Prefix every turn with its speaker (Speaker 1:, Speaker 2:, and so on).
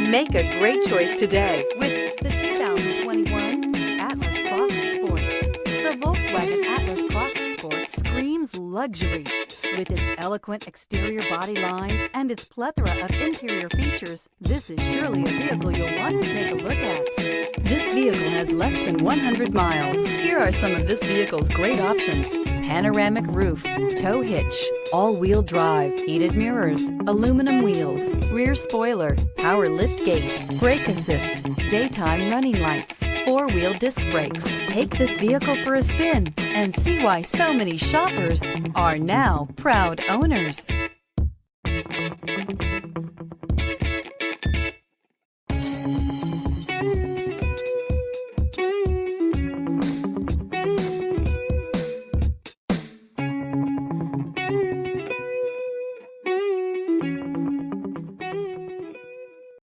Speaker 1: Make a great choice today with the 2021 Atlas Cross Sport. The Volkswagen Atlas Cross Sport screams luxury. With its eloquent exterior body lines and its plethora of interior features, this is surely a vehicle you'll want to take a look at. This vehicle has less than 100 miles. Here are some of this vehicle's great options: panoramic roof, tow hitch, all-wheel drive, heated mirrors, aluminum wheels, rear spoiler, power liftgate, brake assist, daytime running lights, four-wheel disc brakes. Take this vehicle for a spin and see why so many shoppers are now proud owners.